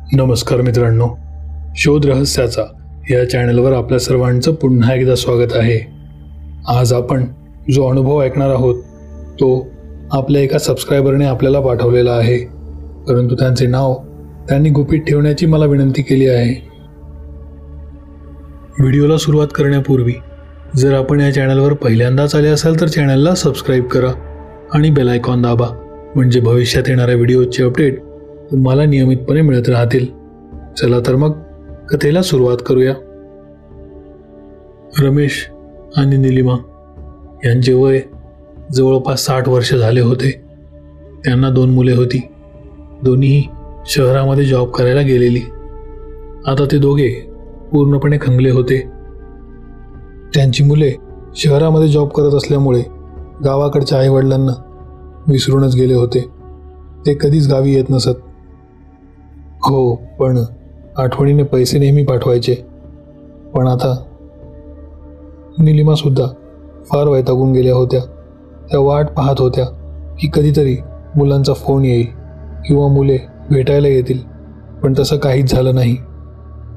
नमस्कार मित्रांनो, शोध रहस्याचा या चॅनलवर आपल्या सर्वांचं पुन्हा एकदा स्वागत आहे. आज आपण जो अनुभव ऐकणार आहोत तो आपल्या एका सबस्क्रायबरने आपल्याला पाठवलेला आहे, परंतु त्यांचे नाव त्यांनी गुपित ठेवण्याची मला विनंती केली आहे. व्हिडिओला सुरुवात करण्यापूर्वी जर आपण या चॅनलवर पहिल्यांदाच आले असाल तर चॅनलला सबस्क्राईब करा आणि बेल आयकॉन दाबा, म्हणजे भविष्यात येणाऱ्या व्हिडिओचे अपडेट तुम्हाला नियमितपणे मिळत राहतील. चला तर मग कथेला सुरुवात करूया. रमेश आणि निलिमा यांचे वय जवळपास 60 वर्ष झाले होते. त्यांना 2 मुले होती. दोन्हीही शहरामध्ये जॉब करायला गेलेली. आता ते दोघे पूर्णपणे खंगले होते. त्यांची मुले शहरामध्ये जॉब करत असल्यामुळे गावाकडच्या आईवडिलांना विसरूनच गेले होते. ते कधीच गावी येत नसत. हो, पण आठवणीने पैसे नेहमी पाठवायचे. पण आता निलिमासुद्धा फार वैतागून गेल्या होत्या. त्या वाट पाहत होत्या की कधीतरी मुलांचा फोन येईल किंवा मुले भेटायला येतील, पण तसं काहीच झालं नाही.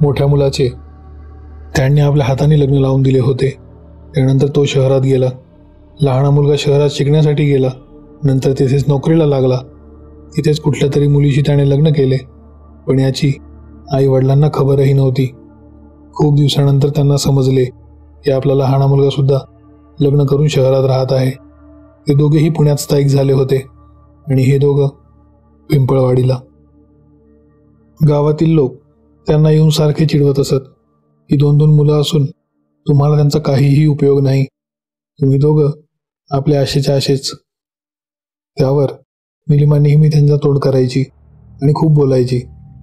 मोठ्या मुलाचे त्यांनी आपल्या हाताने लग्न लावून दिले होते. त्यानंतर तो शहरात गेला. लहाना मुलगा शहरात शिकण्यासाठी गेला. नंतर तिथेच नोकरीला लागला. तिथेच कुठल्या तरी मुलीशी त्याने लग्न केले, पण याची आईवडिलांना खबरही नव्हती. खूप दिवसानंतर त्यांना समजले की आपला लहाना मुलगासुद्धा लग्न करून शहरात राहत आहे. ते दोघेही पुण्यात स्थायिक झाले होते आणि हे दोघं पिंपळवाडीला. गावातील लोक त्यांना येऊन सारखे चिडवत असत की 2-2 मुलं असून तुम्हाला त्यांचा काहीही उपयोग नाही. तुम्ही दोघं आपल्या आशेच्या आशेच. त्यावर निलिमा नेहमी त्यांचा तोड करायची आणि खूप बोलायची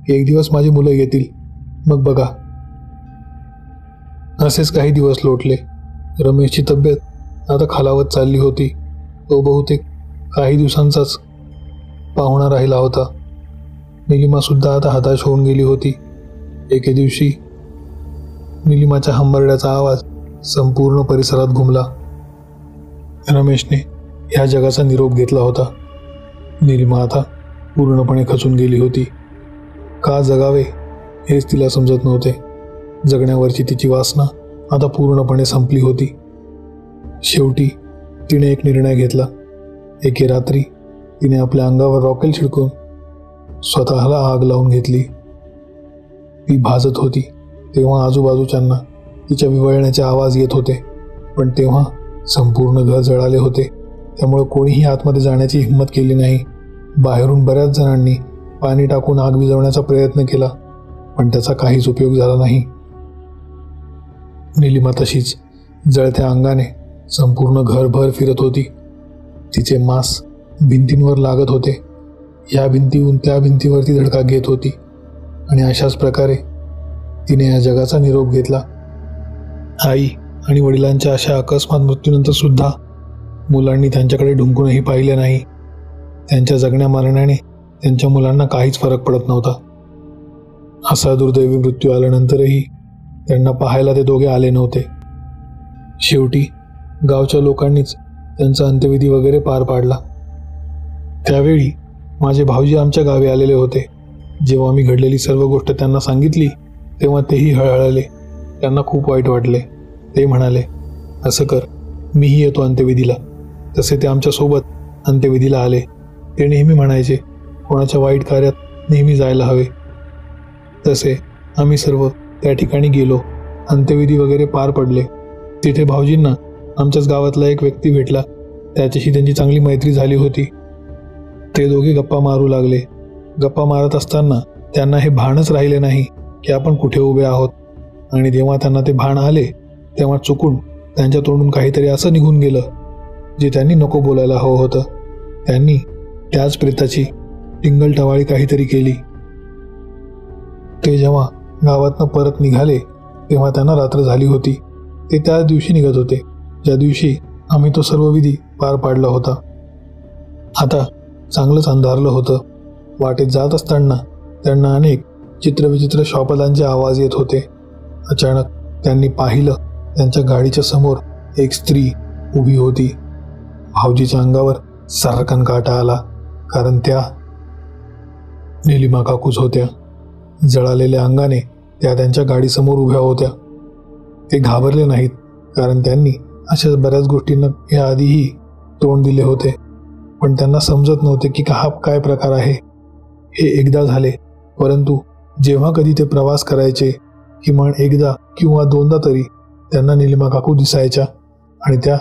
की एक दिवस माझी मुलं येतील, मग बघा. असेच काही दिवस लोटले. रमेशची तब्येत आता खालावत चालली होती. तो बहुतेक काही दिवसांचाच पाहुणा राहिला होता. निलिमासुद्धा आता हताश होऊन गेली होती. एके दिवशी निलिमाच्या हंबरड्याचा आवाज संपूर्ण परिसरात घुमला. रमेशने ह्या जगाचा निरोप घेतला होता. निलिमा आता पूर्णपणे खचून गेली होती. का जगावे हेच तिला समजत नव्हते. जगण्यावरची तिची वासना आता पूर्णपणे संपली होती. शेवटी तिने एक निर्णय घेतला. एके रात्री तिने आपल्या अंगावर रॉकेल छिडकून स्वतःला आग लावून घेतली. ती भाजत होती तेव्हा आजूबाजूच्यांना तिच्या विव्हळण्याचे आवाज येत होते, पण तेव्हा संपूर्ण घर जळाले होते. त्यामुळे कोणीही आतमध्ये जाण्याची हिंमत केली नाही. बाहेरून बऱ्याच जणांनी पाणी टाकून आग विझवण्याचा प्रयत्न केला, पण त्याचा काहीच उपयोग झाला नाही. निलिमा तशीच जळत्या अंगाने संपूर्ण घरभर फिरत होती. तिचे मांस भिंतींवर लागत होते. या भिंतीहून त्या भिंतीवरती धडका घेत होती आणि अशाच प्रकारे तिने या जगाचा निरोप घेतला. आई आणि वडिलांच्या अशा अकस्मात मृत्यूनंतर सुद्धा मुलांनी त्यांच्याकडे ढुंकूनही पाहिले नाही. त्यांच्या जगण्या मरण्याने त्यांच्या मुलांना काहीच फरक पडत नव्हता. असा दुर्दैवी मृत्यू आल्यानंतरही त्यांना पाहायला ते दोघे आले नव्हते. शेवटी गावच्या लोकांनीच त्यांचा अंत्यविधी वगैरे पार पाडला. त्यावेळी माझे भाऊजी आमच्या गावी आलेले होते. जेव्हा मी घडलेली सर्व गोष्ट त्यांना सांगितली तेव्हा तेही हळहळले. त्यांना खूप वाईट वाटले. ते म्हणाले, असं कर, मीही येतो अंत्यविधीला. तसे ते आमच्यासोबत अंत्यविधीला आले. ते नेहमी म्हणायचे, कोणाच्या वाईट कार्यात नेहमी जायला हवे. तसे आम्ही सर्व त्या ठिकाणी गेलो. अंत्यविधी वगैरे पार पडले. तिथे भाऊजींना आमच्याच गावातला एक व्यक्ती भेटला. त्याच्याशी त्यांची चांगली मैत्री झाली होती. ते दोघे गप्पा मारू लागले. गप्पा मारत असताना त्यांना हे भानच राहिले नाही की आपण कुठे उभे आहोत. आणि जेव्हा त्यांना ते भान आले तेव्हा चुकून त्यांच्या तोंडून काहीतरी असं निघून गेलं जे त्यांनी नको बोलायला हवं होतं. त्यांनी त्याच प्रेताची टिंगलटवाळी काहीतरी केली. ते जेव्हा गावातनं परत निघाले तेव्हा त्यांना रात्र झाली होती. ते त्याच दिवशी निघत होते ज्या दिवशी आम्ही तो सर्व विधी पार पाडला होता. आता चांगलंच अंधारलं होतं. वाटेत जात असताना त्यांना अनेक चित्रविचित्र श्वापदांचे आवाज येत होते. अचानक त्यांनी पाहिलं, त्यांच्या गाडीच्या समोर एक स्त्री उभी होती. भाऊजीच्या अंगावर सर्रकन काटा आला, कारण त्या निलिमा काकूच होत्या. जळालेल्या अंगाने त्या त्यांच्या गाडीसमोर उभ्या होत्या. ते घाबरले नाहीत, कारण त्यांनी अशा बऱ्याच गोष्टींना याआधीही तोंड दिले होते. पण त्यांना समजत नव्हते की हा काय प्रकार आहे. हे एकदा झाले, परंतु जेव्हा कधी ते प्रवास करायचे, किमान एकदा किंवा दोनदा तरी त्यांना निलिमा काकू दिसायच्या आणि त्या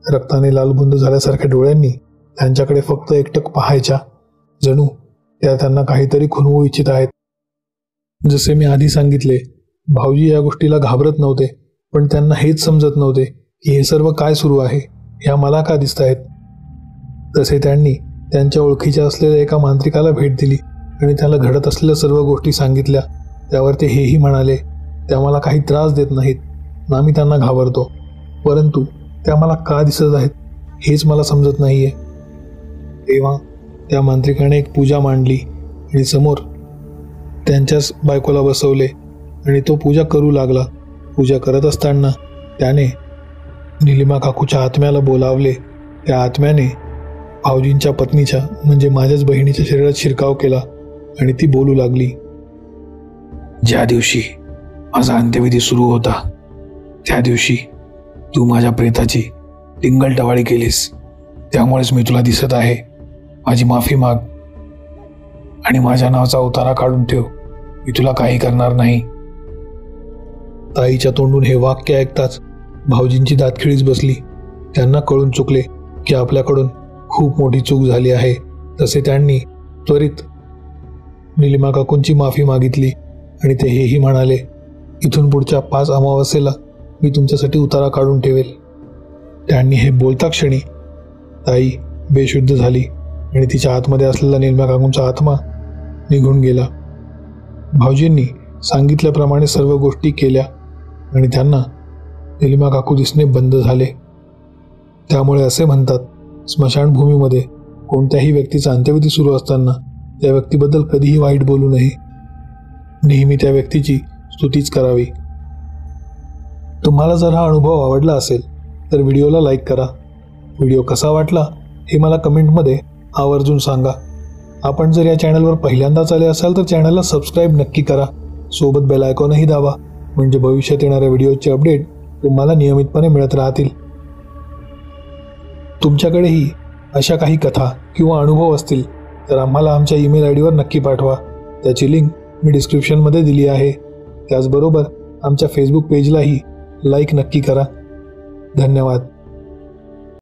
रक्ताने लालबुंद झाल्यासारख्या डोळ्यांनी त्यांच्याकडे फक्त एकटक पाहायच्या, जणू त्या त्यांना काहीतरी खुणवू इच्छित आहेत. जसे मी आधी सांगितले, भाऊजी या गोष्टीला घाबरत नव्हते, पण त्यांना हेच समजत नव्हते की हे सर्व काय सुरू आहे, ह्या मला का दिसत आहेत. तसे त्यांनी त्यांच्या ओळखीच्या असलेल्या एका मांत्रिकाला भेट दिली आणि त्याला घडत असलेल्या सर्व गोष्टी सांगितल्या. त्यावर ते हेही म्हणाले, त्या मला काही त्रास देत नाहीत ना, मी त्यांना घाबरतो, परंतु त्या मला का दिसत आहेत हेच मला समजत नाहीये. तेव्हा त्या मांत्रिकाने एक पूजा मांडली आणि समोर त्यांच्याच बायकोला बसवले आणि तो पूजा करू लागला. पूजा करत असताना त्याने निलिमा काकूच्या आत्म्याला बोलावले. त्या आत्म्याने भाऊजींच्या पत्नीच्या म्हणजे माझ्याच बहिणीच्या शरीरात शिरकाव केला आणि ती बोलू लागली. ज्या दिवशी माझा अंत्यविधी सुरू होता, त्या दिवशी तू माझ्या प्रेताची टिंगलटवाळी केलीस, त्यामुळेच मी तुला दिसत आहे. माझी माफी माग आणि माझ्या नावाचा उतारा काढून ठेव. मी तुला काही करणार नाही. ताईच्या तोंडून हे वाक्य ऐकताच भाऊजींची दातखिळीच बसली. त्यांना कळून चुकले की आपल्याकडून खूप मोठी चूक झाली आहे. तसे त्यांनी त्वरित निलिमा काकूंची माफी मागितली आणि ते हेही म्हणाले, इथून पुढच्या 5 अमावास्येला मी तुमच्यासाठी उतारा काढून ठेवेल. त्यांनी हे बोलता क्षणी ताई बेशुद्ध झाली आणि तिच्या आतमध्ये असलेला निलिमा काकूंचा आत्मा निघून गेला. भाऊजींनी सांगितल्याप्रमाणे सर्व गोष्टी केल्या आणि त्यांना निलिमा काकू दिसणे बंद झाले. त्यामुळे असे म्हणतात, स्मशानभूमीमध्ये कोणत्याही व्यक्तीचा अंत्यविधी सुरू असताना त्या व्यक्तीबद्दल कधीही वाईट बोलू नये. नेहमी त्या व्यक्तीची स्तुतीच करावी. तुम्हाला जर हा अनुभव आवडला असेल तर व्हिडिओला लाईक करा. व्हिडिओ कसा वाटला हे मला कमेंटमध्ये आवर्जून सांगा. आपण जर या चॅनलवर पहिल्यांदाच आले असाल तर चॅनलला सबस्क्राईब नक्की करा. सोबत बेल आयकॉनही दाबा, म्हणजे भविष्यात येणाऱ्या व्हिडिओचे अपडेट तुम्हाला नियमितपणे मिळत राहतील. तुमच्याकडेही अशा काही कथा किंवा अनुभव असतील तर आम्हाला आमच्या ईमेल आयडीवर नक्की पाठवा. त्याची लिंक मी डिस्क्रिप्शनमध्ये दिली आहे. त्याचबरोबर आमच्या फेसबुक पेजलाही लाईक नक्की करा. धन्यवाद.